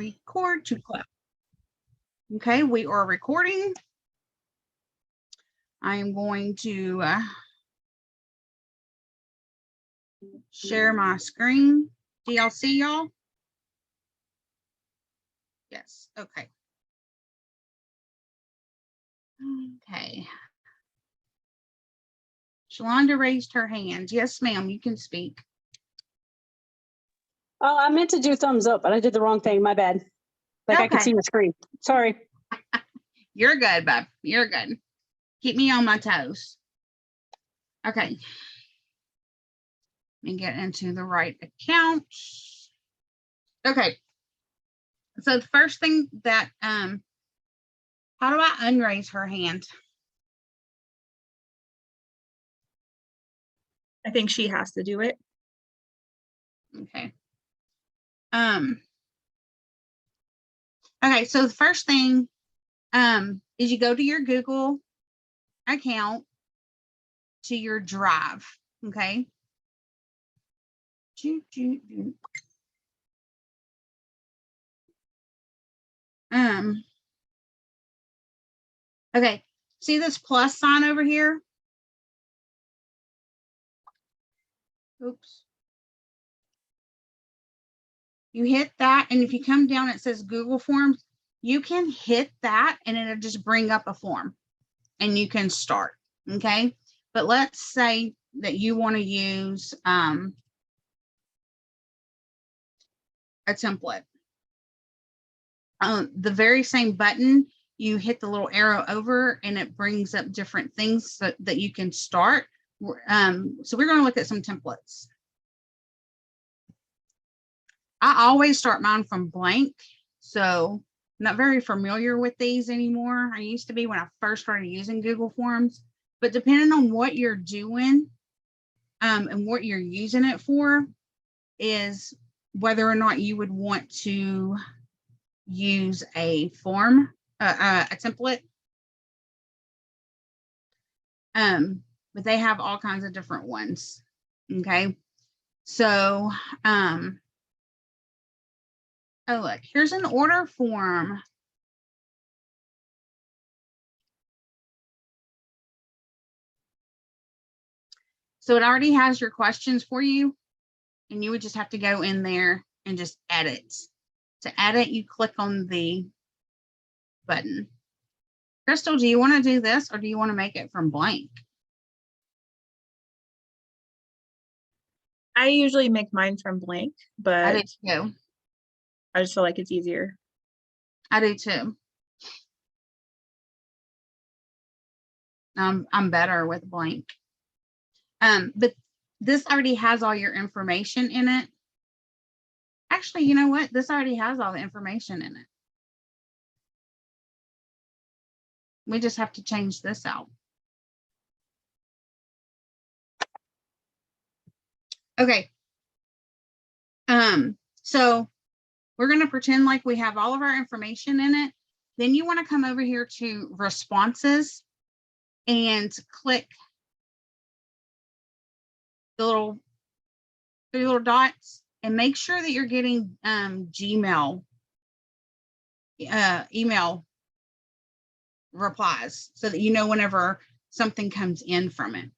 Record to clap. Okay, we are recording. I am going to share my screen. Do y'all see y'all? Yes, okay. Okay. Shalonda raised her hand. Yes, ma'am, you can speak. Oh, I meant to do thumbs up, but I did the wrong thing. My bad. Like I could Okay. see the screen. Sorry. You're good, bub. You're good. Keep me on my toes. Okay. Let me get into the right account. Okay. So the first thing that, how do I unraise her hand? I think she has to do it. Okay. Okay, so the first thing is you go to your Google account to your drive. Okay. Okay, see this plus sign over here? Oops. You hit that, and if you come down, it says Google Forms. You can hit that, and it'll just bring up a form, and you can start. Okay, but let's say that you want to use a template. The very same button, you hit the little arrow over, and it brings up different things that you can start. So we're going to look at some templates. I always start mine from blank, so I'm not very familiar with these anymore. I used to be when I first started using Google Forms, but depending on what you're doing and what you're using it for is whether or not you would want to use a form, a template. But they have all kinds of different ones. Okay, so oh, look, here's an order form. So it already has your questions for you, and you would just have to go in there and just edit. To edit, you click on the button. Crystal, do you want to do this, or do you want to make it from blank? I usually make mine from blank, but I do too. I just feel like it's easier. I do too. I'm better with blank. But this already has all your information in it. Actually, you know what? This already has all the information in it. We just have to change this out. Okay. So we're going to pretend like we have all of our information in it. Then you want to come over here to responses and click the little three little dots and make sure that you're getting Gmail email replies so that you know whenever something comes in from it.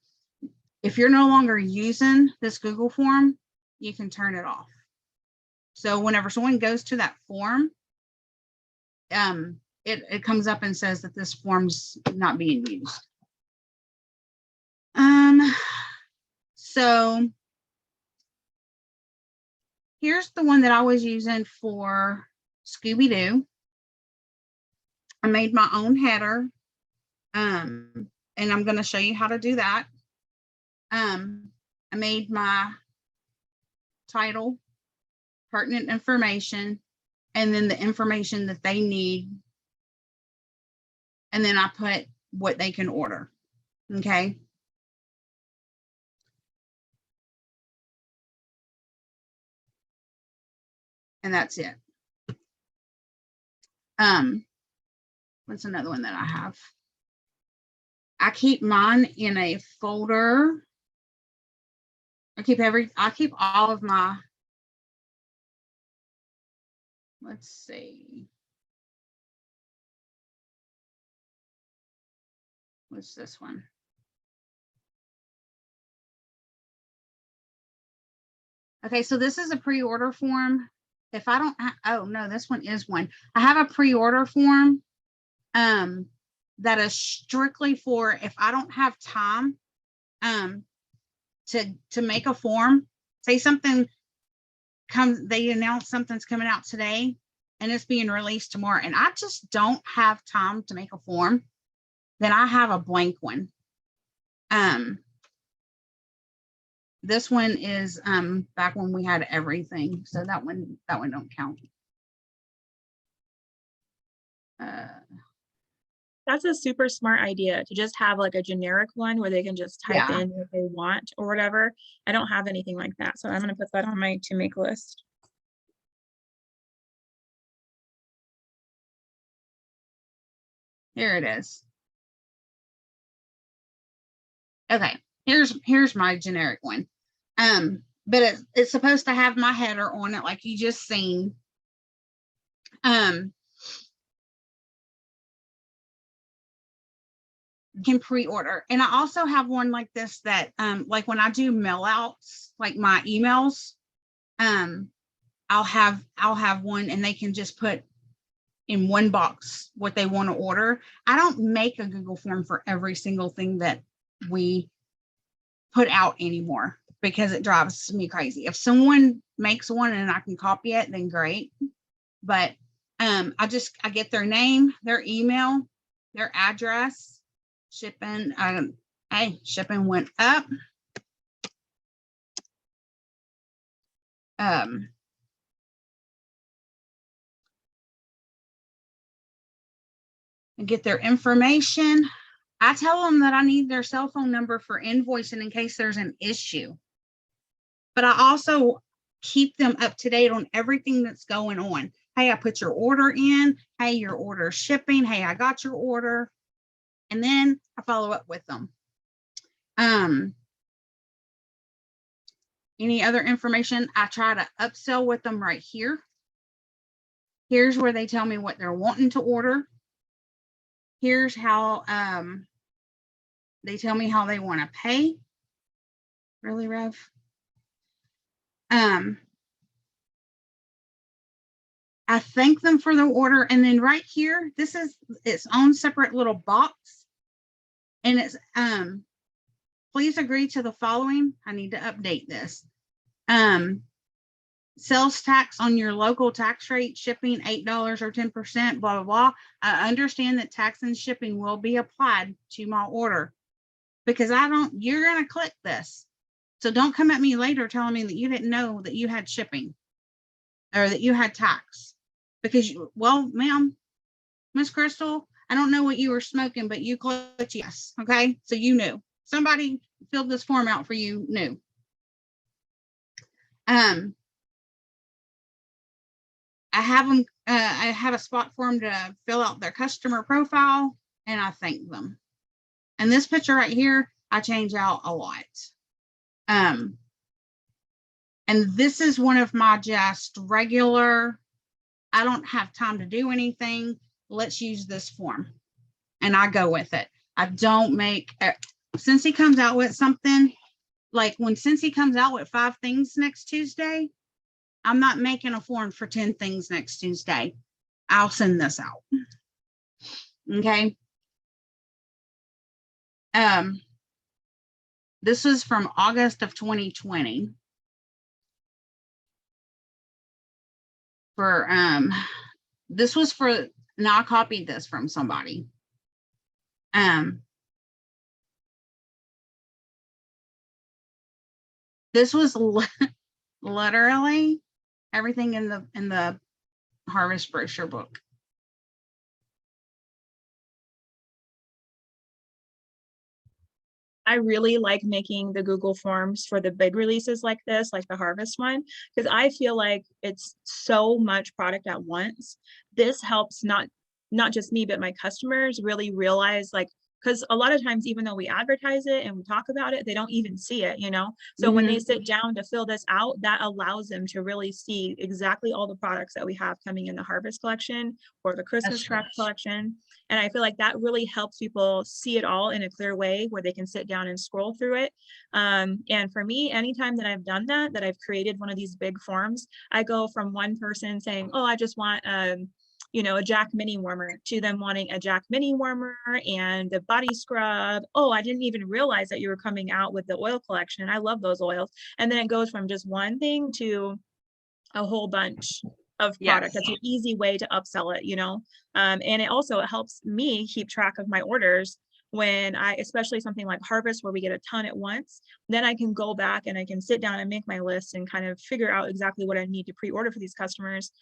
If you're no longer using this Google form, you can turn it off. So whenever someone goes to that form, it comes up and says that this form's not being used. So here's the one that I was using for Scooby-Doo. I made my own header, and I'm going to show you how to do that. I made my title, pertinent information, and then the information that they need. And then I put what they can order. Okay. And that's it. What's another one that I have? I keep mine in a folder. I keep all of my, let's see. What's this one? Okay, so this is a pre-order form. If I don't, oh no, this one is one. I have a pre-order form that is strictly for if I don't have time to make a form. Say something comes, they announce something's coming out today and it's being released tomorrow, and I just don't have time to make a form, then I have a blank one. This one is back when we had everything, so that one don't count. That's a super smart idea to just have like a generic one where they can just type Yeah. in what they want or whatever. I don't have anything like that, so I'm gonna put that on my to make list. Here it is. Okay, here's my generic one. But it's supposed to have my header on it like you just seen. Can pre-order, and I also have one like this that like when I do mail outs, like my emails, I'll have one and they can just put in one box what they want to order. I don't make a Google form for every single thing that we put out anymore because it drives me crazy. If someone makes one and I can copy it, then great. But I get their name, their email, their address, shipping. Hey, shipping went up. And get their information. I tell them that I need their cell phone number for invoicing in case there's an issue. But I also keep them up to date on everything that's going on. Hey, I put your order in. Hey, your order shipping. Hey, I got your order. And then I follow up with them. Any other information, I try to upsell with them right here. Here's where they tell me what they're wanting to order. Here's how they tell me how they want to pay. Really, Rev? I thank them for the order, and then right here, this is its own separate little box, and it's please agree to the following. I need to update this. Sales tax on your local tax rate, shipping $8 or 10%, blah, blah, blah. I understand that tax and shipping will be applied to my order because you're going to click this. So don't come at me later telling me that you didn't know that you had shipping or that you had tax because, well, ma'am, Miss Crystal, I don't know what you were smoking, but you clicked yes. Okay. So you knew. Somebody filled this form out for you, knew. I have a spot for them to fill out their customer profile, and I thank them. And this picture right here, I change out a lot. And this is one of my just regular, I don't have time to do anything. Let's use this form. And I go with it. I don't make, since he comes out with something, like since he comes out with 5 things next Tuesday, I'm not making a form for 10 things next Tuesday. I'll send this out. Okay. This was from August of 2020. This was for, now I copied this from somebody. This was literally everything in the harvest brochure book. I really like making the Google Forms for the big releases like this, like the harvest one, because I feel like it's so much product at once. This helps not just me, but my customers really realize like because a lot of times, even though we advertise it and we talk about it, they don't even see it, So when they sit down to fill this out, that allows them to really see exactly all the products that we have coming in the harvest collection or the Christmas That's craft right. collection. And I feel like that really helps people see it all in a clear way where they can sit down and scroll through it. And for me, anytime that I've done that I've created one of these big forms, I go from one person saying, oh, I just want, a Jack mini warmer, to them wanting a Jack mini warmer and a body scrub. Oh, I didn't even realize that you were coming out with the oil collection. I love those oils. And then it goes from just one thing to a whole bunch of product. Yes. That's an easy way to upsell it, and it also helps me keep track of my orders when especially something like harvest where we get a ton at once, then I can go back and I can sit down and make my list and kind of figure out exactly what I need to pre-order for these customers,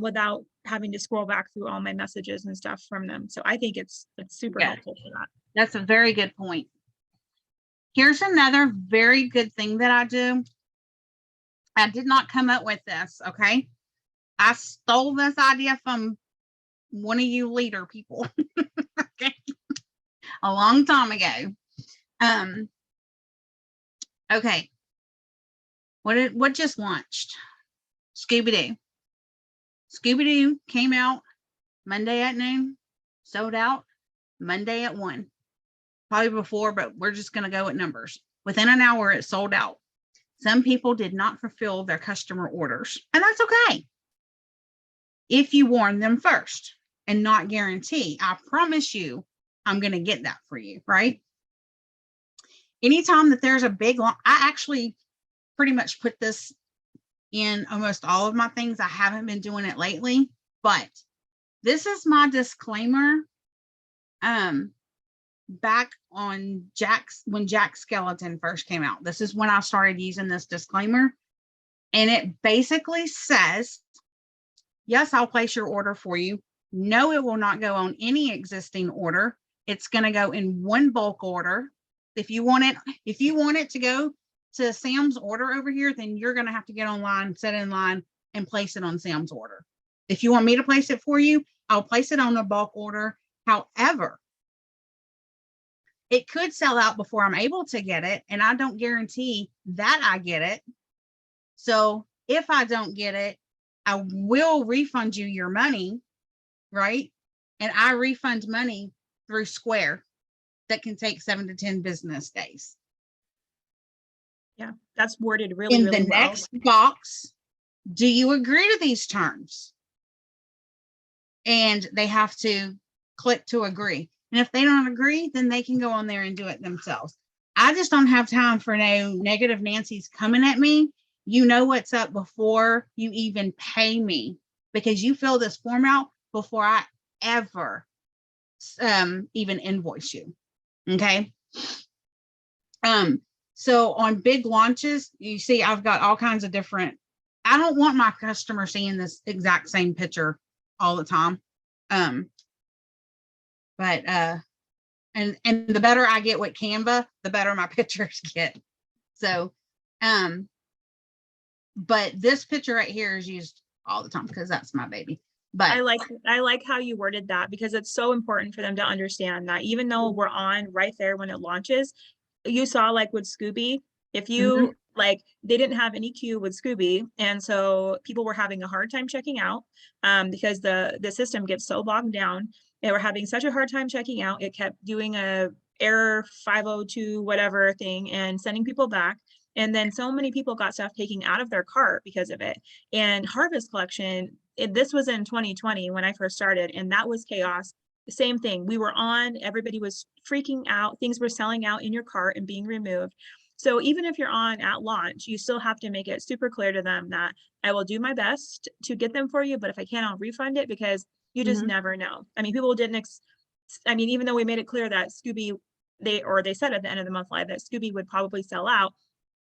without having to scroll back through all my messages and stuff from them. So I think it's super Yeah. helpful for that. That's a very good point. Here's another very good thing that I do. I did not come up with this, okay? I stole this idea from one of you leader people, okay, a long time ago. Okay, what just launched? Scooby-Doo. Scooby-Doo came out Monday at noon, sold out Monday at 1. Probably before, but we're just going to go with numbers. Within an hour, it sold out. Some people did not fulfill their customer orders, and that's okay. If you warn them first and not guarantee, I promise you, I'm going to get that for you, right? Anytime that there's a big, I actually pretty much put this in almost all of my things. I haven't been doing it lately, but this is my disclaimer. Back on when Jack Skeleton first came out, this is when I started using this disclaimer, and it basically says, yes, I'll place your order for you. No, it will not go on any existing order. It's going to go in one bulk order. If you want it to go to Sam's order over here, then you're going to have to get online, set in line, and place it on Sam's order. If you want me to place it for you, I'll place it on a bulk order. However, it could sell out before I'm able to get it, and I don't guarantee that I get it. So if I don't get it, I will refund you your money, right? And I refund money through Square that can take 7 to 10 business days. Yeah, that's worded really, In really the well. next box, do you agree to these terms? And they have to click to agree. And if they don't agree, then they can go on there and do it themselves. I just don't have time for no negative Nancy's coming at me. You know what's up before you even pay me, because you fill this form out before I ever even invoice you. Okay. So on big launches, you see I've got all kinds of different, I don't want my customer seeing this exact same picture all the time. But and the better I get with Canva, the better my pictures get. So but this picture right here is used all the time because that's my baby. But I like how you worded that, because it's so important for them to understand that even though we're on right there when it launches, you saw like with Scooby, if you like, they didn't have any queue with Scooby, and so people were having a hard time checking out because the system gets so bogged down. They were having such a hard time checking out. It kept doing a error 502 whatever thing and sending people back. And then so many people got stuff taken out of their cart because of it. And Harvest Collection, this was in 2020 when I first started, and that was chaos. The same thing. We were on, everybody was freaking out. Things were selling out in your cart and being removed. So even if you're on at launch, you still have to make it super clear to them that I will do my best to get them for you, but if I can't, I'll refund it, because you just never know. I mean, people didn't, even though we made it clear that Scooby, they said at the end of the month live that Scooby would probably sell out,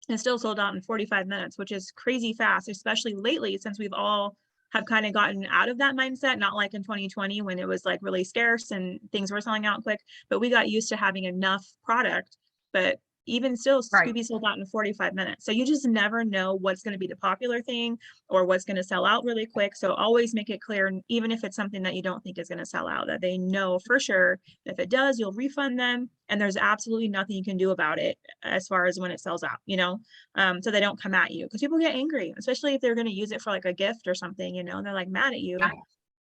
and still sold out in 45 minutes, which is crazy fast, especially lately, since we've all have kind of gotten out of that mindset, not like in 2020 when it was like really scarce and things were selling out quick, but we got used to having enough product. But even still, Right. Scooby sold out in 45 minutes. So you just never know what's going to be the popular thing or what's going to sell out really quick. So always make it clear, even if it's something that you don't think is going to sell out, that they know for sure. If it does, you'll refund them, and there's absolutely nothing you can do about it as far as when it sells out, so they don't come at you, because people get angry, especially if they're going to use it for like a gift or something, and they're like mad at you. Yeah.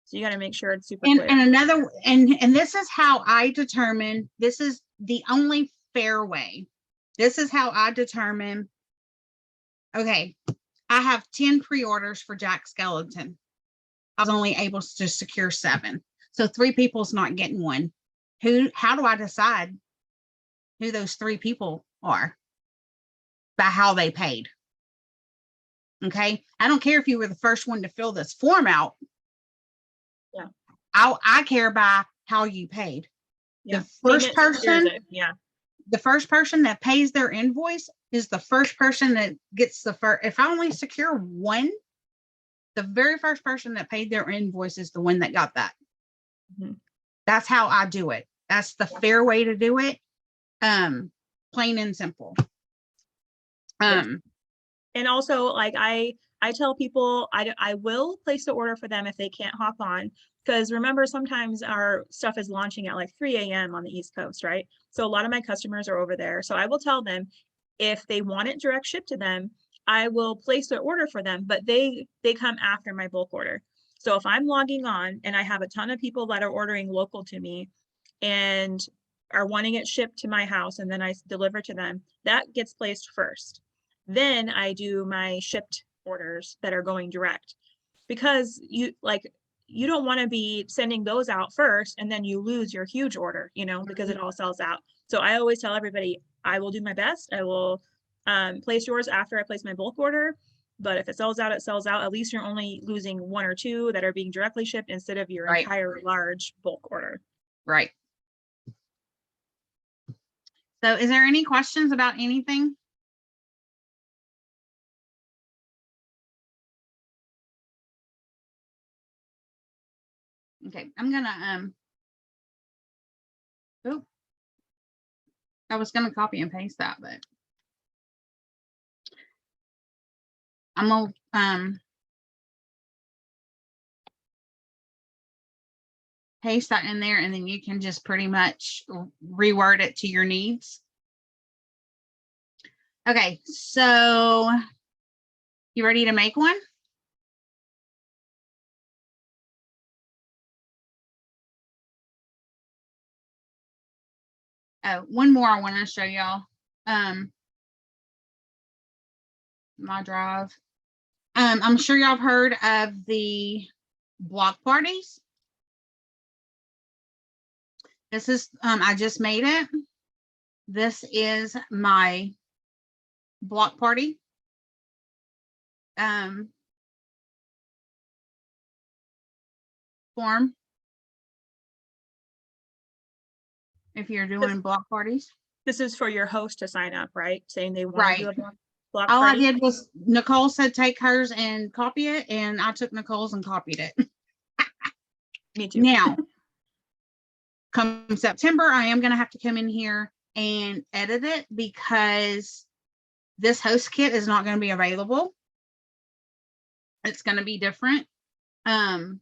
So you got to make sure it's super And clear. and this is how I determine, this is the only fair way. This is how I determine, okay, I have 10 pre-orders for Jack Skellington. I was only able to secure 7. So 3 people's not getting one. How do I decide who those 3 people are? By how they paid. Okay. I don't care if you were the first one to fill this form out. Yeah. I care by how you paid. Yeah. The first Payment secures person, it. Yeah. the first person that pays their invoice is the first person that gets the first. If I only secure one, the very first person that paid their invoice is the one that got that. Mhm. That's how I do it. That's the fair way to do it. Plain and simple. And also, like, I tell people I will place the order for them if they can't hop on, because remember, sometimes our stuff is launching at like 3 a.m. on the East Coast, right? So a lot of my customers are over there. So I will tell them if they want it direct shipped to them, I will place the order for them, but they come after my bulk order. So if I'm logging on and I have a ton of people that are ordering local to me and are wanting it shipped to my house and then I deliver to them, that gets placed first. Then I do my shipped orders that are going direct, because you don't want to be sending those out first and then you lose your huge order, because it all sells out. So I always tell everybody, I will do my best. I will place yours after I place my bulk order. But if it sells out, it sells out. At least you're only losing 1 or 2 that are being directly shipped instead of your Right. entire large bulk order. Right. So is there any questions about anything? Okay, I'm gonna, oh, I was gonna copy and paste that, but I'm gonna, paste that in there, and then you can just pretty much reword it to your needs. Okay, so you ready to make one? Oh, one more I want to show y'all. My drive. I'm sure y'all have heard of the block parties. This is, I just made it. This is my block party. Form. If you're doing block parties. This is for your host to sign up, right? Saying they want to do a block All party. I did was, Nicole said take hers and copy it, and I took Nicole's and copied it. Me too. Now, come September, I am going to have to come in here and edit it, because this host kit is not going to be available. It's going to be different. And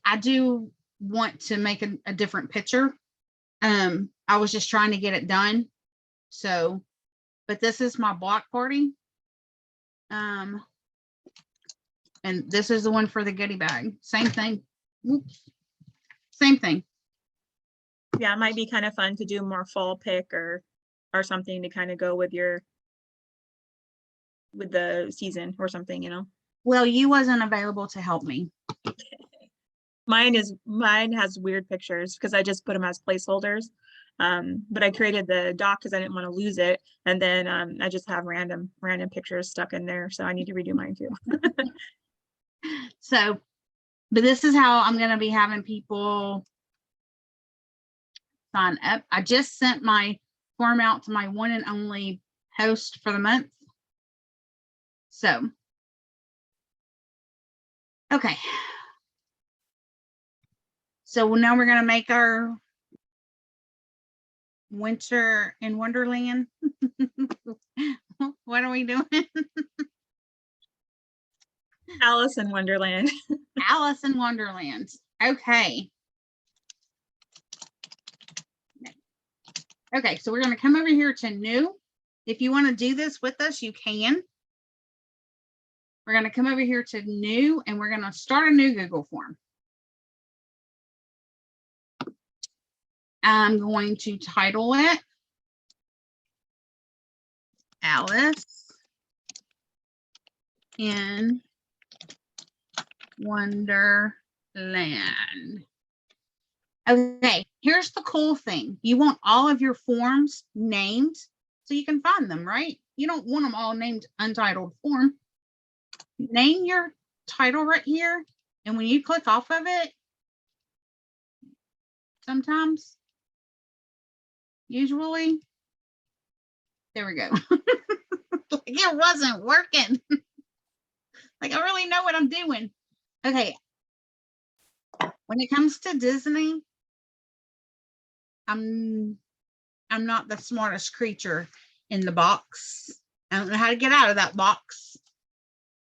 I do want to make a different picture. I was just trying to get it done. So, but this is my block party. And this is the one for the goodie bag. Same thing. Oops. Same thing. Yeah, it might be kind of fun to do more fall pick or something to kind of go with the season or something, Well, you wasn't available to help me. Mine has weird pictures because I just put them as placeholders. But I created the doc because I didn't want to lose it. And then I just have random pictures stuck in there. So I need to redo mine too. So, but this is how I'm going to be having people sign up. I just sent my form out to my one and only host for the month. So, okay. So now we're going to make our Winter in Wonderland. What are we doing? Alice in Wonderland. Alice in Wonderland. Okay. Okay, so we're going to come over here to new. If you want to do this with us, you can. We're going to come over here to new and we're going to start a new Google form. I'm going to title it Alice in Wonderland. Okay, here's the cool thing. You want all of your forms named so you can find them, right? You don't want them all named untitled form. Name your title right here. And when you click off of it, sometimes, usually, there we go. Like it wasn't working. Like I really know what I'm doing. Okay. When it comes to Disney, I'm not the smartest creature in the box. I don't know how to get out of that box.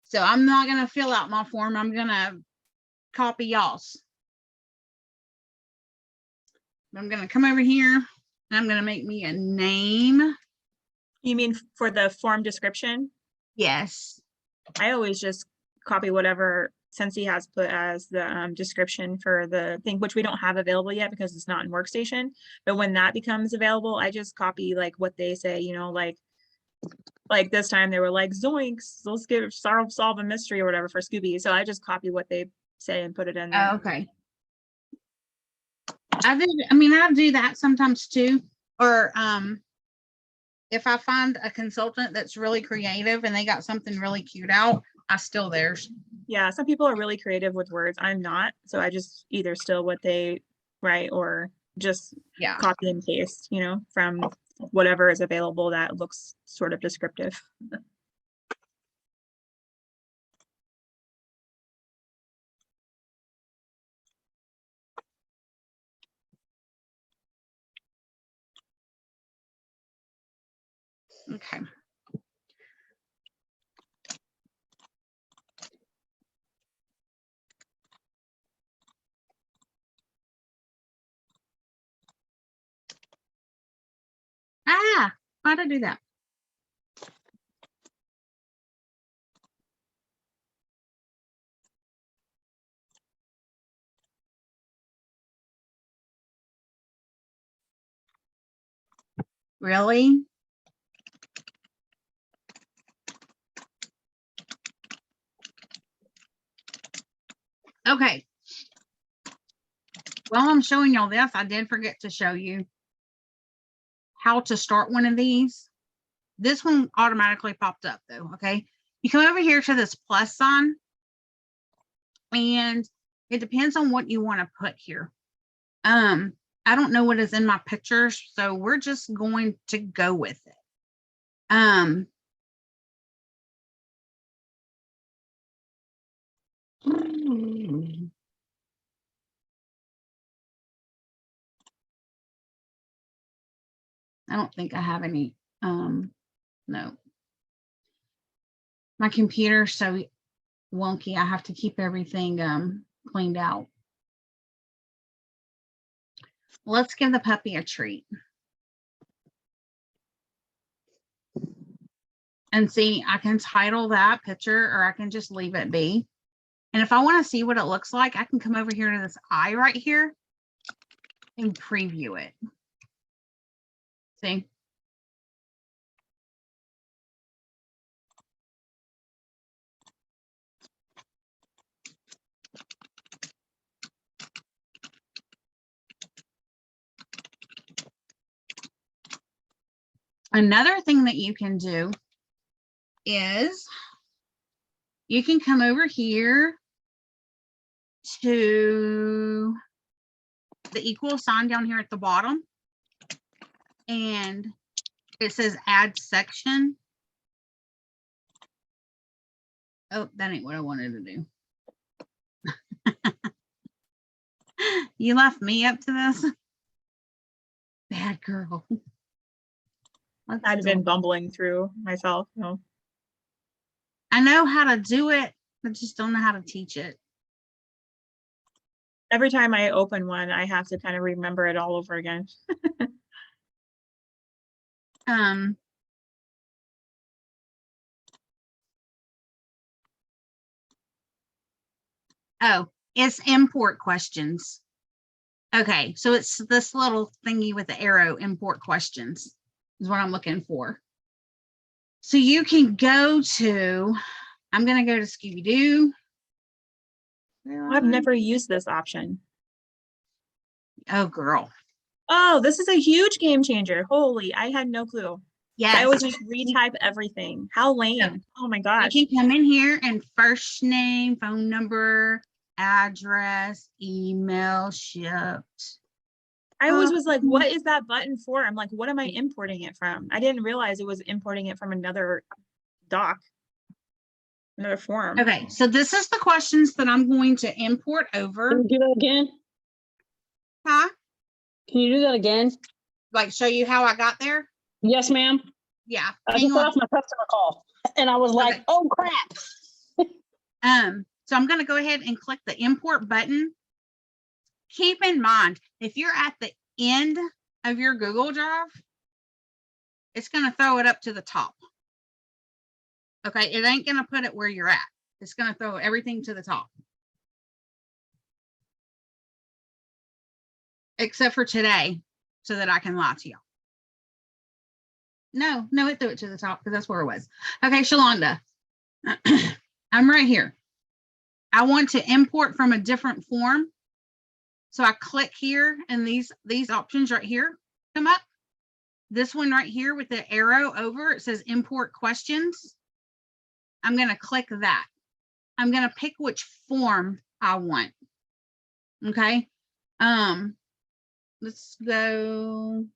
So I'm not going to fill out my form. I'm going to copy y'all's. I'm going to come over here and I'm going to make me a name. You mean for the form description? Yes. I always just copy whatever Scentsy has put as the description for the thing, which we don't have available yet because it's not in Workstation. But when that becomes available, I just copy like what they say, you know, like this time they were like, zoinks, let's solve a mystery or whatever for Scooby. So I just copy what they say and put it in there. Okay. I do that sometimes too. Or if I find a consultant that's really creative and they got something really cute out, I steal theirs. Yeah, some people are really creative with words. I'm not. So I just either steal what they write or just copy and paste, you know, from whatever is available that looks sort of descriptive. Okay. Why did I do that? Really? Okay. While I'm showing y'all this, I did forget to show you how to start one of these. This one automatically popped up though, okay? You come over here to this plus sign and it depends on what you want to put here. I don't know what is in my pictures, so we're just going to go with it. I don't think I have any, no. My computer's so wonky, I have to keep everything cleaned out. Let's give the puppy a treat. And see, I can title that picture or I can just leave it be. And if I want to see what it looks like, I can come over here to this eye right here and preview it. See? Another thing that you can do is you can come over here to the equal sign down here at the bottom and it says add section. Oh, that ain't what I wanted to do. You left me up to this? Bad girl. Let's I'd been go. bumbling through myself, you know. I know how to do it, I just don't know how to teach it. Every time I open one, I have to kind of remember it all over again. Um, oh, it's import questions. Okay, so it's this little thingy with the arrow, import questions is what I'm looking for. So you can go to, I'm gonna go to Scooby-Doo. I've never used this option. Oh, girl. Oh, this is a huge game changer. Holy, I had no clue. I Yes. always just retype everything. How lame. Oh my gosh. You can come in here and first name, phone number, address, email, shipped. I always was like, what is that button for? I'm like, what am I importing it from? I didn't realize it was importing it from another doc, another form. Okay, so this is the questions that I'm going to import over. Can you do that again? Huh? Can you do that again? Like show you how I got there? Yes, ma'am. Yeah. I hang just got on. off my customer call and I was like, Okay. oh crap. So I'm going to go ahead and click the import button. Keep in mind, if you're at the end of your Google Drive, it's going to throw it up to the top. Okay, it ain't going to put it where you're at. It's going to throw everything to the top. Except for today, so that I can lie to y'all. No, it threw it to the top because that's where it was. Okay, Shalonda, I'm right here. I want to import from a different form. So I click here and these options right here come up. This one right here with the arrow over, it says import questions. I'm going to click that. I'm going to pick which form I want. Okay. Let's go.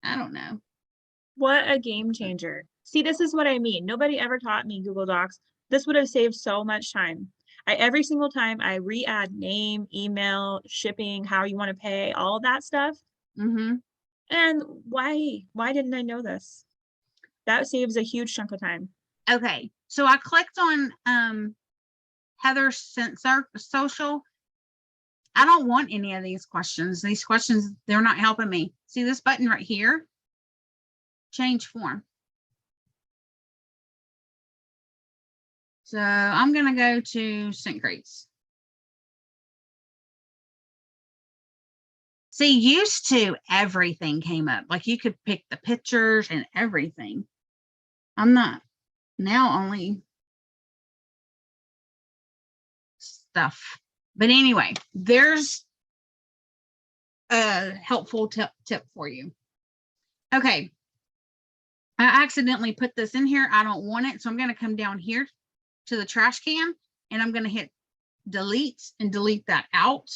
I don't know. What a game changer. See, this is what I mean. Nobody ever taught me Google Docs. This would have saved so much time. Every single time I re-add name, email, shipping, how you want to pay, all that stuff. Mm-hmm. And why didn't I know this? That saves a huge chunk of time. Okay, so I clicked on Heather Sensor Social. I don't want any of these questions. These questions, they're not helping me. See this button right here? Change form. So I'm going to go to Syncrates. See, used to everything came up. Like you could pick the pictures and everything. I'm not now, only stuff. But anyway, there's a helpful tip for you. Okay. I accidentally put this in here. I don't want it. So I'm going to come down here to the trash can and I'm going to hit delete and delete that out.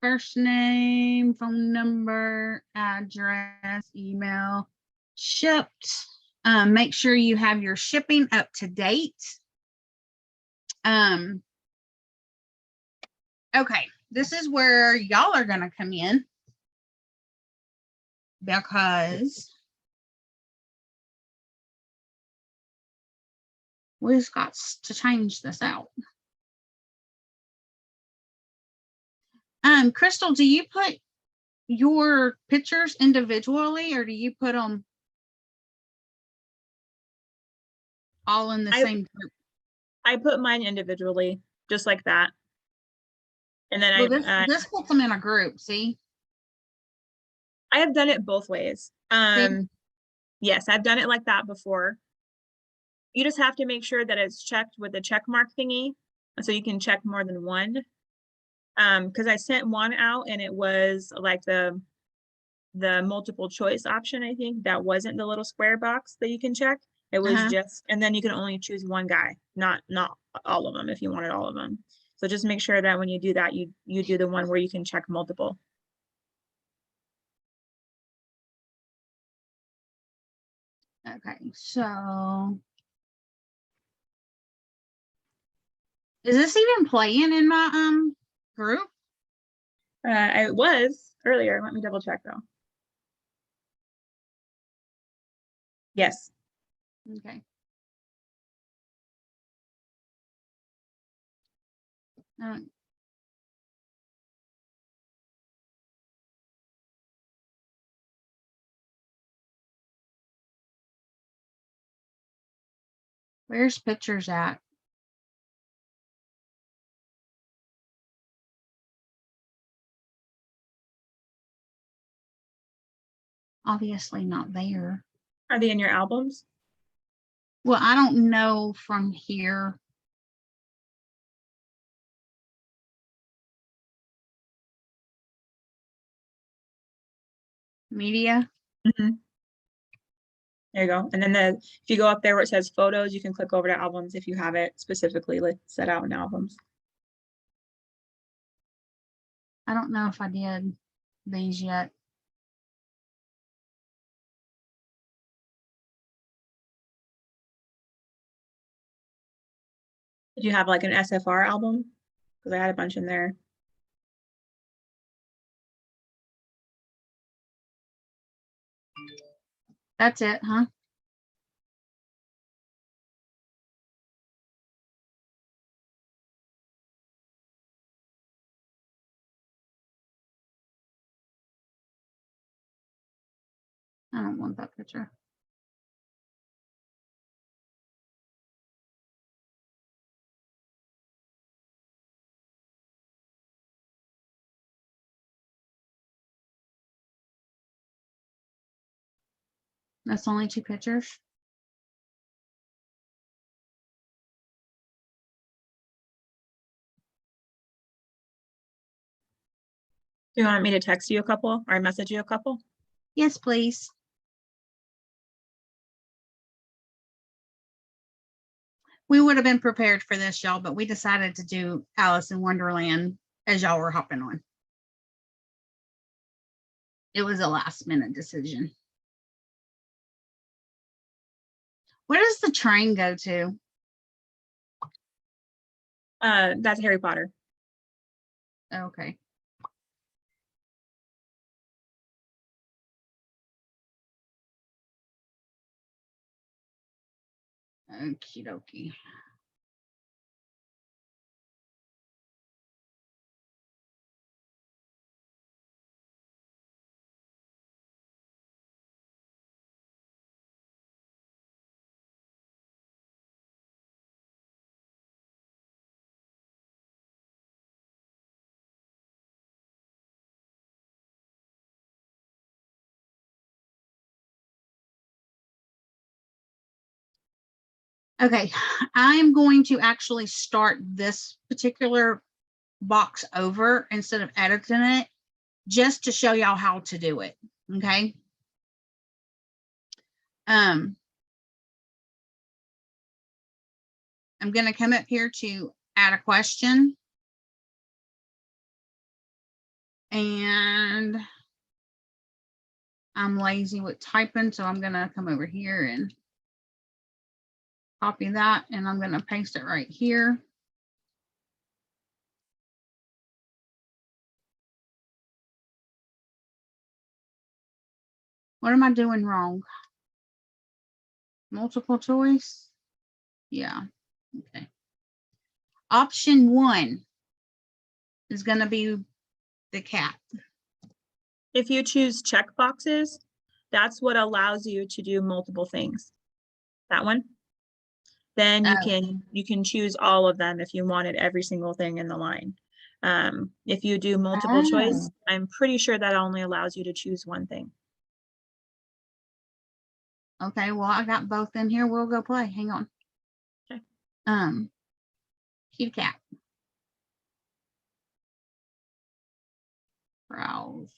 First name, phone number, address, email, shipped. Make sure you have your shipping up to date. Okay, this is where y'all are going to come in because we just got to change this out. Crystal, do you put your pictures individually or do you put them all in the same group? I put mine individually, just like that. And then well, this puts them in a group, see? I have done it both ways. Yes, I've done it like that before. You just have to make sure that it's checked with the check mark thingy, so you can check more than one. Because I sent one out and it was like the multiple choice option. I think that wasn't the little square box that you can check. It was just, and then you can only choose one guy, not all of them if you wanted all of them. So just make sure that when you do that, you do the one where you can check multiple. Okay, so. Is this even playing in my group? I was earlier. Let me double check though. Yes. Okay. Uh, Where's pictures at? Obviously not there. Are they in your albums? Well, I don't know from here. Media. Mhm. There you go. And then if you go up there where it says photos, you can click over to albums if you have it specifically like set out in albums. I don't know if I did these yet. Did you have like an SFR album? Because I had a bunch in there. That's it, huh? I don't want that picture. That's only 2 pictures. Do you want me to text you a couple or message you a couple? Yes, please. We would have been prepared for this, y'all, but we decided to do Alice in Wonderland as y'all were hopping on. It was a last minute decision. Where does the train go to? That's Harry Potter. Okay. Okie dokie. Okay, I'm going to actually start this particular box over instead of editing it, just to show y'all how to do it. Okay. I'm going to come up here to add a question. And I'm lazy with typing, so I'm going to come over here and copy that, and I'm going to paste it right here. What am I doing wrong? Multiple choice? Yeah. Okay. Option 1 is going to be the cat. If you choose check boxes, that's what allows you to do multiple things. That one. Then you can choose all of them if you wanted every single thing in the line. If you do multiple choice, I'm pretty sure that only allows you to choose one thing. Okay, well, I got both in here. We'll go play. Hang on. Okay. Cute cat. Browse.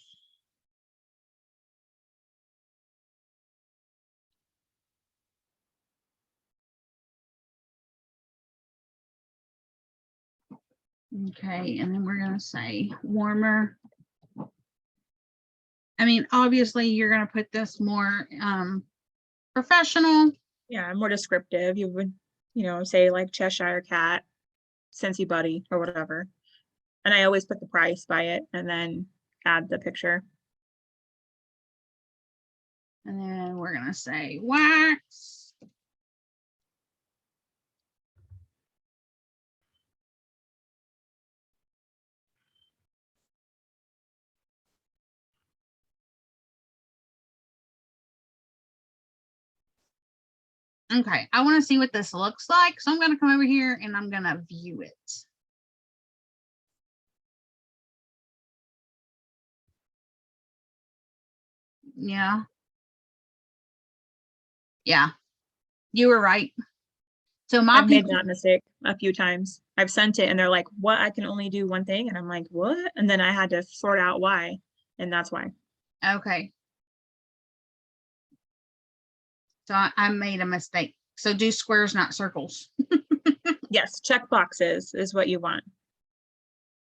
Okay, and then we're going to say warmer. I mean, obviously, you're going to put this more professional. Yeah, more descriptive. You would, say like Cheshire Cat, Scentsy Buddy, or whatever. And I always put the price by it and then add the picture. And then we're gonna say wax. Okay, I want to see what this looks like. So I'm gonna come over here and I'm gonna view it. Yeah. Yeah, you were right. So my I've made people, that mistake a few times. I've sent it and they're like, what? I can only do one thing. And I'm like, what? And then I had to sort out why. And that's why. okay. So I made a mistake. So do squares, not circles. Yes, check boxes is what you want.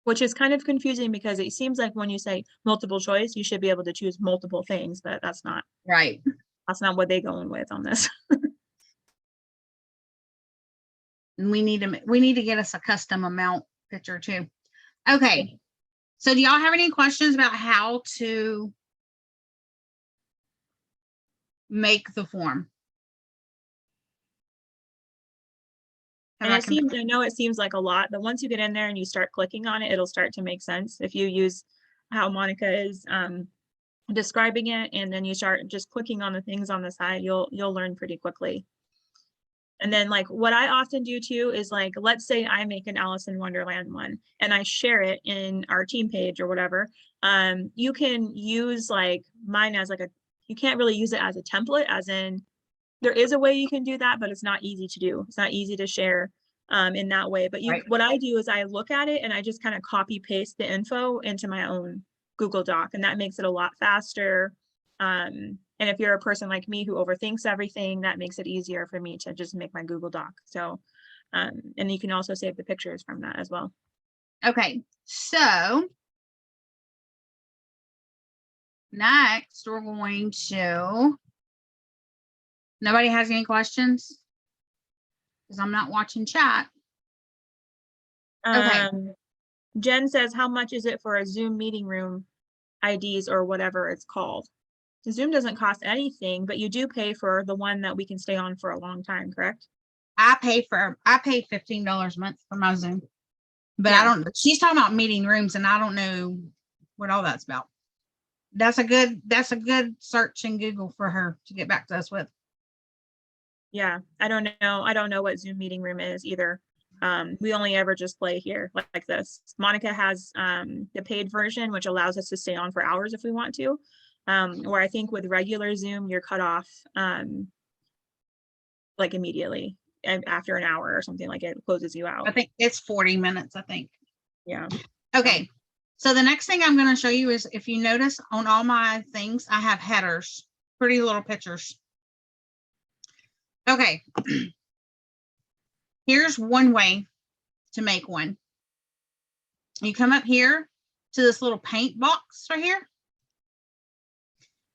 Which is kind of confusing because it seems like when you say multiple choice, you should be able to choose multiple things, but that's not Right. what they going with on this. And we need to get us a custom amount picture too. Okay. So do y'all have any questions about how to make the form? And I know it seems like a lot, but once you get in there and you start clicking on it, it'll start to make sense. If you use how Monica is describing it, and then you start just clicking on the things on the side, you'll learn pretty quickly. And then like what I often do too is like, let's say I make an Alice in Wonderland one and I share it in our team page or whatever. You can use like mine as like you can't really use it as a template, as in there is a way you can do that, but it's not easy to do. It's not easy to share in that way. But Right. what I do is I look at it and I just kind of copy paste the info into my own Google Doc, and that makes it a lot faster. And if you're a person like me who overthinks everything, that makes it easier for me to just make my Google Doc. So, and you can also save the pictures from that as well. Okay. So next we're going to, nobody has any questions? Because I'm not watching chat. Okay. Jen says, how much is it for a Zoom meeting room IDs or whatever it's called? Zoom doesn't cost anything, but you do pay for the one that we can stay on for a long time, correct? I pay $15 a month for my Zoom. But Yeah. she's talking about meeting rooms and I don't know what all that's about. That's a good search in Google for her to get back to us with. Yeah, I don't know what Zoom meeting room is either. We only ever just play here like this. Monica has the paid version, which allows us to stay on for hours if we want to. Where I think with regular Zoom, you're cut off like immediately, and after an hour or something, like it closes you out. I think it's 40 minutes, I think. Yeah. Okay. So the next thing I'm going to show you is, if you notice on all my things, I have headers, pretty little pictures. Okay. Here's one way to make one. You come up here to this little paint box right here,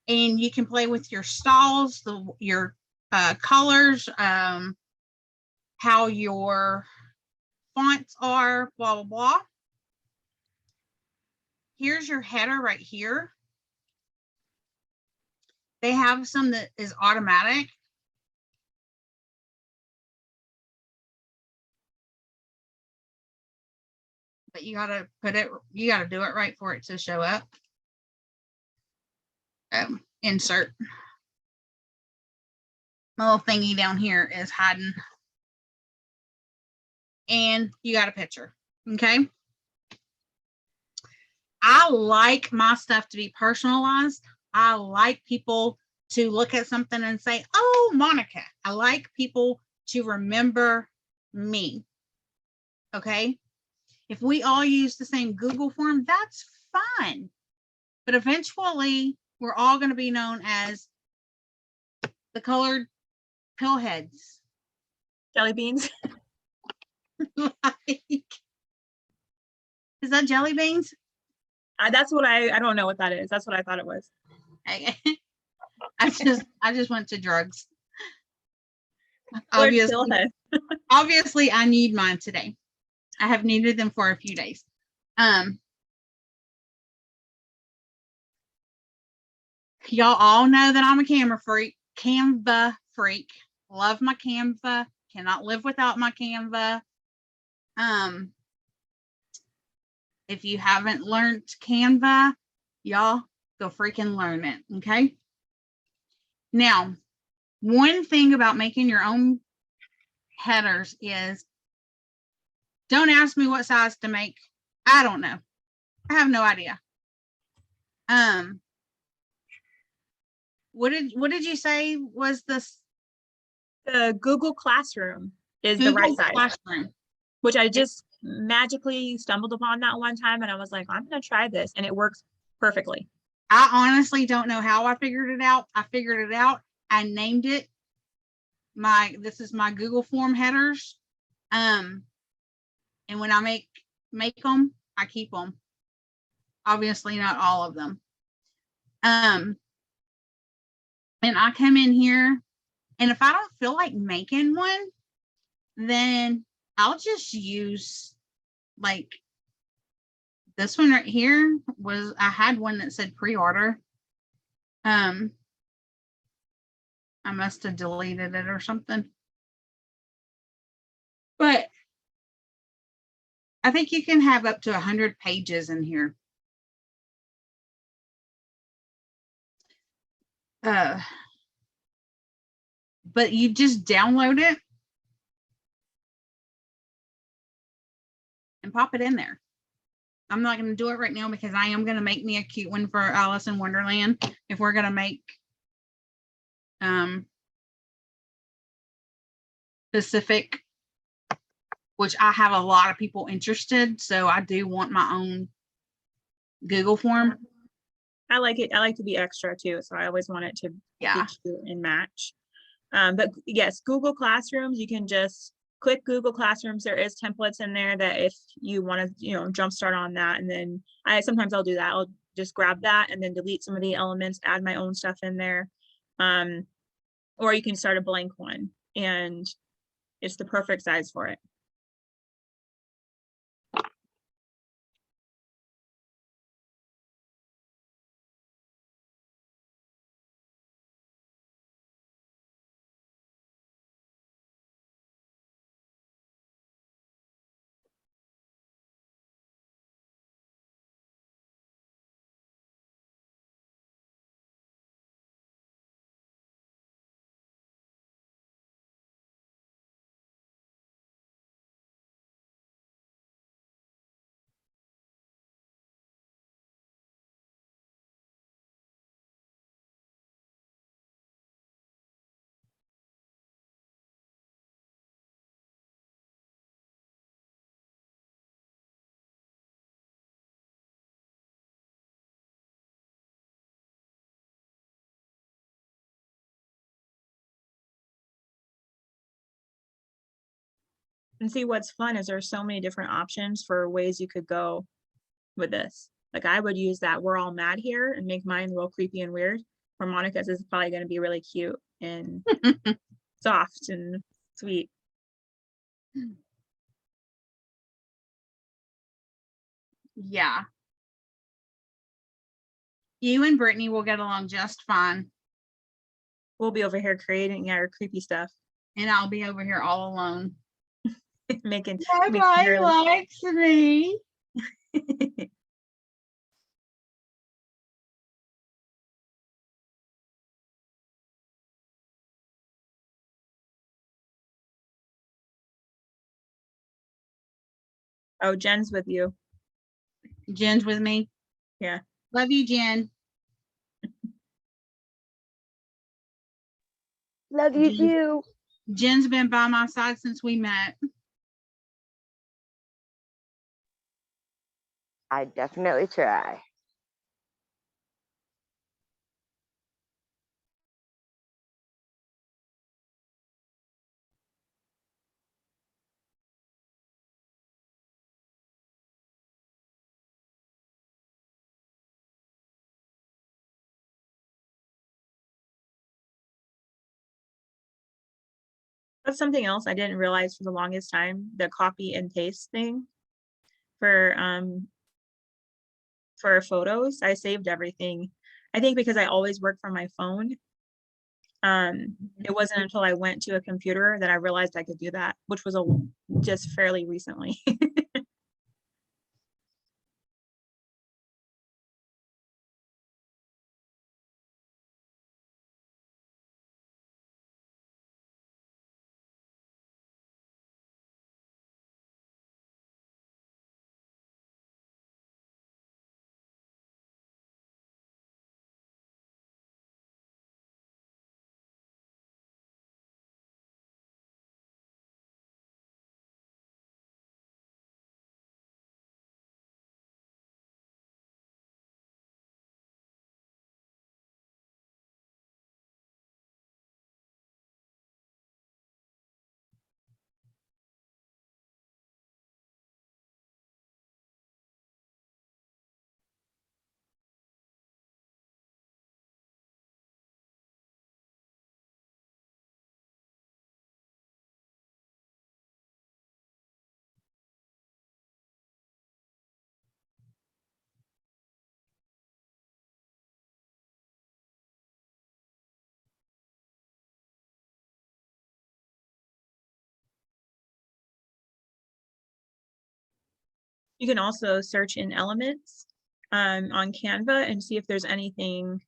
and you can play with your styles, your colors, how your fonts are, blah, blah, blah. Here's your header right here. They have some that is automatic. But you gotta do it right for it to show up. Insert. My little thingy down here is hiding. And you got a picture, okay? I like my stuff to be personalized. I like people to look at something and say, oh, Monica. I like people to remember me, okay? If we all use the same Google form, that's fine. But eventually, we're all going to be known as the colored pill heads. Jelly beans. Is that jelly beans? That's what I don't know what that is. That's what I thought it was. I just went to drugs. Lord, still Obviously, ahead. obviously I need mine today. I have needed them for a few days. Y'all all know that I'm a Canva freak. Love my Canva. Cannot live without my Canva. If you haven't learned Canva, y'all go freaking learn it. Okay. Now, one thing about making your own headers is don't ask me what size to make. I don't know. I have no idea. What did you say was this? The Google Classroom is the right Google size, Classroom. which I just magically stumbled upon that one time, and I was like, I'm gonna try this, and it works perfectly. I honestly don't know how I figured it out. I figured it out. I named it this is my Google form headers. And when I make them, I keep them. Obviously not all of them. And I come in here, and if I don't feel like making one, then I'll just use like this one right here. I had one that said pre-order. I must have deleted it or something. But I think you can have up to 100 pages in here. But you just download it and pop it in there. I'm not going to do it right now because I am going to make me a cute one for Alice in Wonderland. If we're going to make specific, which I have a lot of people interested, so I do want my own Google form. I like it. I like to be extra too, so I always want it to be cute and match. But yes, Google Classrooms, you can just click Google Classrooms. There is templates in there that if you want to, jumpstart on that, and then sometimes I'll do that. I'll just grab that and then delete some of the elements, add my own stuff in there. Or you can start a blank one, and it's the perfect size for it. And see, what's fun is there's so many different options for ways you could go with this. Like I would use that "we're all mad here" and make mine real creepy and weird. For Monica's is probably going to be really cute and soft and sweet. Yeah. You and Brittany will get along just fine. We'll be over here creating our creepy stuff. And I'll be over here all alone. making Nobody likes me. Oh, Jen's with you. Jen's with me. Yeah. Love you, Jen. Love you too. Jen's been by my side since we met. I definitely try. That's something else I didn't realize for the longest time, the copy and paste thing for photos. I saved everything. I think because I always work from my phone. It wasn't until I went to a computer that I realized I could do that, which was just fairly recently. You can also search in Elements on Canva and see if there's anything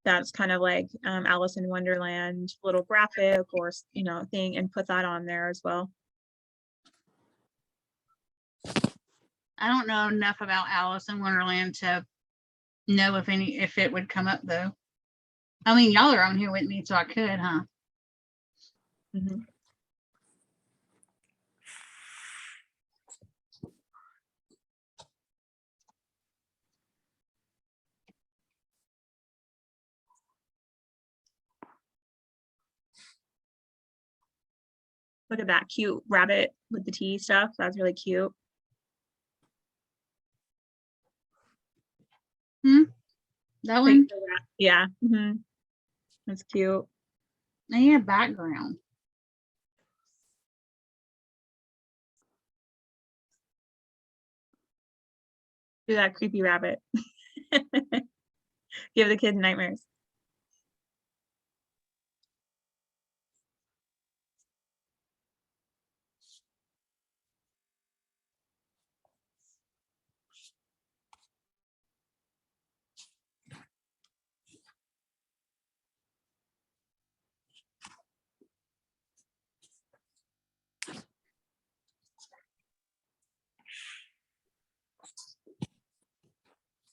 that's kind of like Alice in Wonderland little graphic or thing, and put that on there as well. I don't know enough about Alice in Wonderland to know if it would come up though. I mean, y'all are on here with me, so I could, huh? Mhm. Look at that cute rabbit with the tea stuff. That's really cute. That one, Yeah. That's cute. I need a background. Do that creepy rabbit. Give the kid nightmares.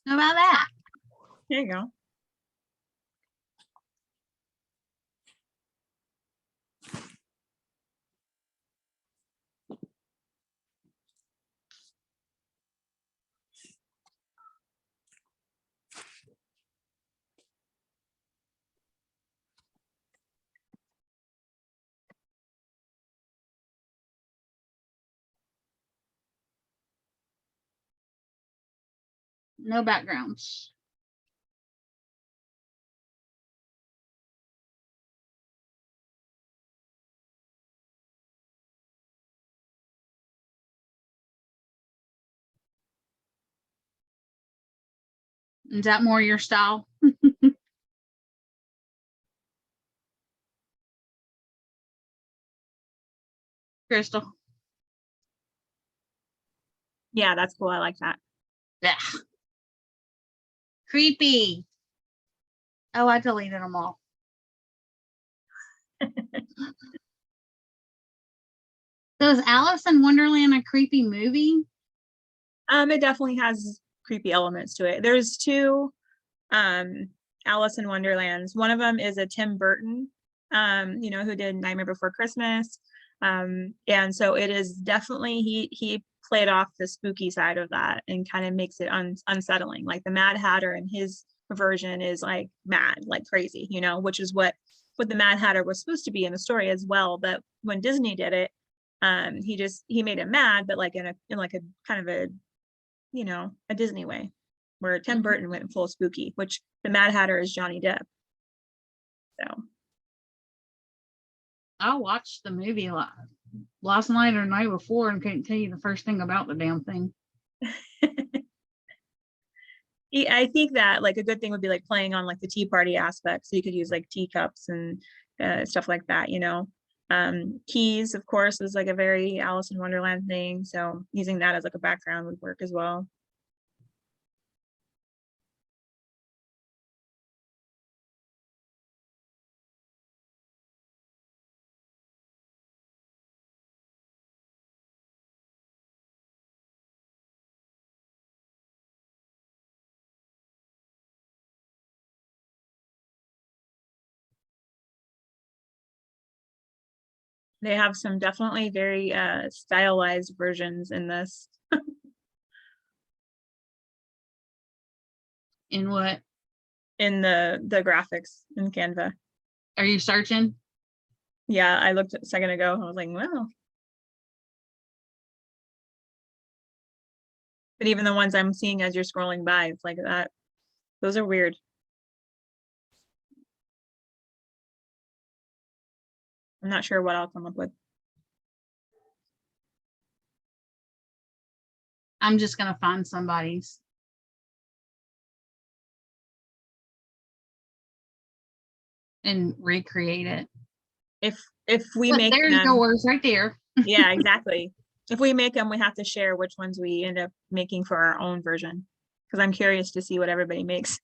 How about that? There you go. No backgrounds. Is that more your style? Crystal? Yeah, that's cool. I like that. Yeah. Creepy. Oh, I deleted them all. So is Alice in Wonderland a creepy movie? It definitely has creepy elements to it. There's two Alice in Wonderlands. One of them is a Tim Burton, who did Nightmare Before Christmas. And so it is definitely, he played off the spooky side of that and kind of makes it unsettling. Like the Mad Hatter in his version is like mad, like crazy, which is what the Mad Hatter was supposed to be in the story as well. But when Disney did it, he made it mad, but like in like a kind of a a Disney way, where Tim Burton went full spooky, which the Mad Hatter is Johnny Depp. So I watched the movie last night or night before and couldn't tell you the first thing about the damn thing. Yeah, I think that like a good thing would be like playing on like the tea party aspect. So you could use like teacups and stuff like that, you know. Keys, of course, is like a very Alice in Wonderland thing. So using that as like a background would work as well. They have some definitely very stylized versions in this. In what? In the graphics in Canva. Are you searching? Yeah, I looked a second ago. I was like, wow. But even the ones I'm seeing as you're scrolling by, it's like that. Those are weird. I'm not sure what I'll come up with. I'm just gonna find somebody's. And recreate it. If we Look, make there's them, yours right there. yeah, exactly. If we make them, we have to share which ones we end up making for our own version. Because I'm curious to see what everybody makes.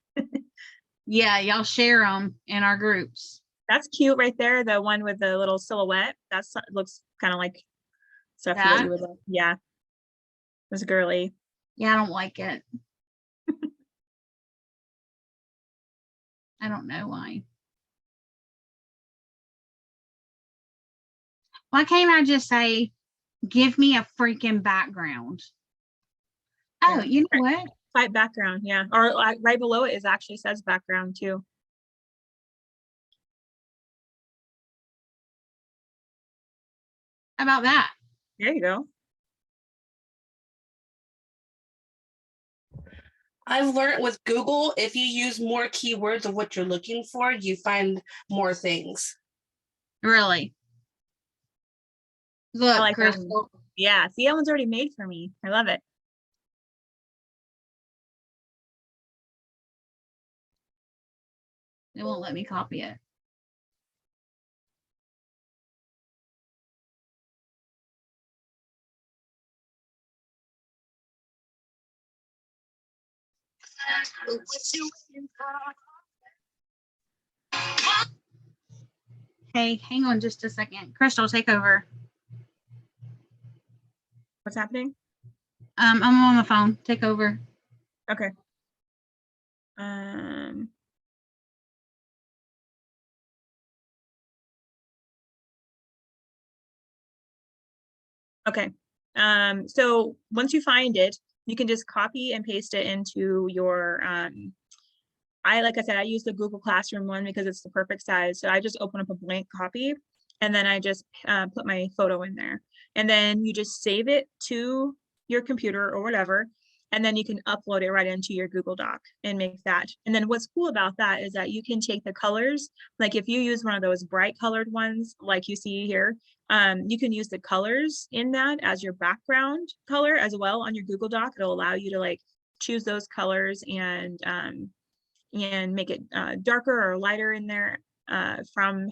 Yeah, y'all share them in our groups. That's cute right there. The one with the little silhouette. That's looks kind of like stuff that That? you would love. Yeah. It's girly. Yeah, I don't like it. I don't know why. Why can't I just say, give me a freaking background? Oh, Yeah. you know what? Type background, yeah. Or right below it is actually says background too. How about that? There you go. I've learned with Google, if you use more keywords of what you're looking for, you find more things. Really? Look, like that one. Crystal. Yeah, see, that one's already made for me. I love it. It won't let me copy it. Hey, hang on just a second. Crystal, take over. What's happening? I'm on the phone. Take over. Okay. Um, okay. So once you find it, you can just copy and paste it into your, like I said, I use the Google Classroom one because it's the perfect size. So I just open up a blank copy and then I just put my photo in there. And then you just save it to your computer or whatever. And then you can upload it right into your Google Doc and make that. And then what's cool about that is that you can take the colors, like if you use one of those bright colored ones, like you see here, you can use the colors in that as your background color as well on your Google Doc. It'll allow you to like choose those colors and make it darker or lighter in there from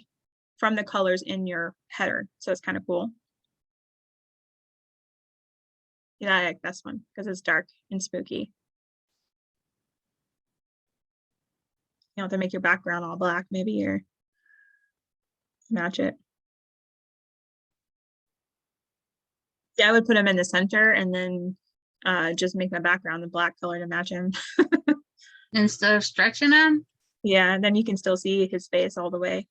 the colors in your header. So it's kind of cool. Yeah, I like this one because it's dark and spooky. You don't have to make your background all black, maybe, or match it. Yeah, I would put him in the center and then just make my background the black color to match him. Instead of stretching them. Yeah, and then you can still see his face all the way.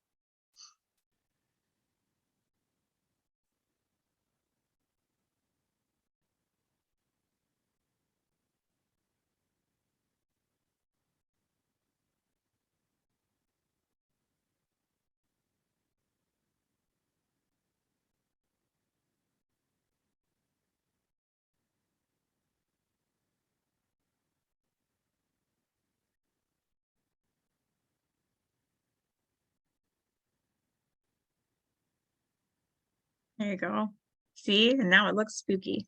There you go. See, and now it looks spooky.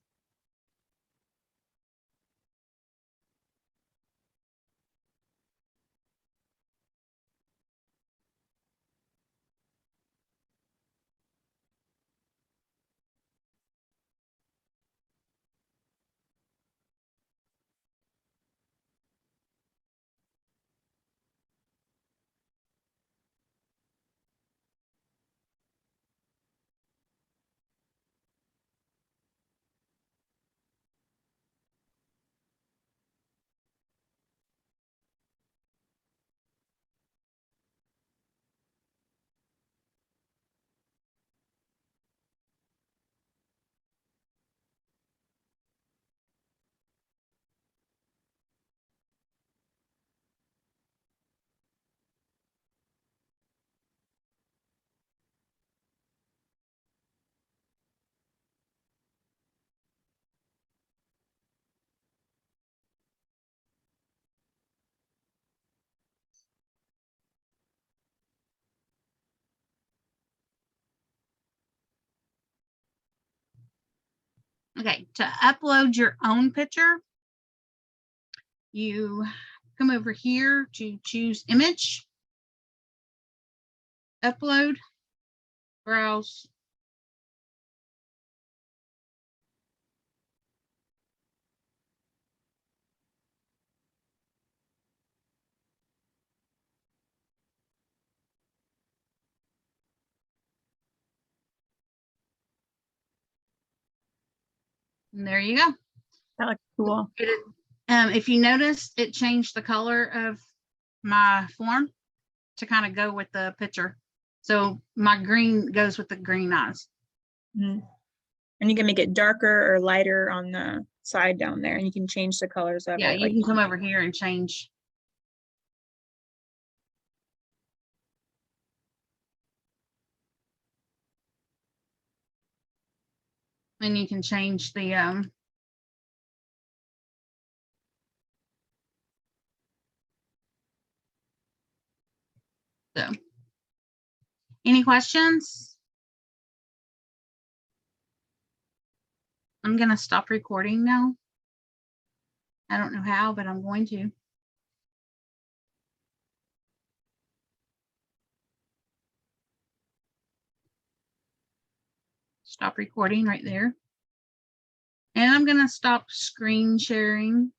Okay, to upload your own picture, you come over here to choose image, upload, browse. And there you go. That looks cool. If you notice, it changed the color of my form to kind of go with the picture. So my green goes with the green eyes. Mhm. And you can make it darker or lighter on the side down there, and you can change the colors of Yeah, it. you Like, can come over here and change. And you can change the so any questions? I'm gonna stop recording now. I don't know how, but I'm going to. Stop recording right there. And I'm gonna stop screen sharing.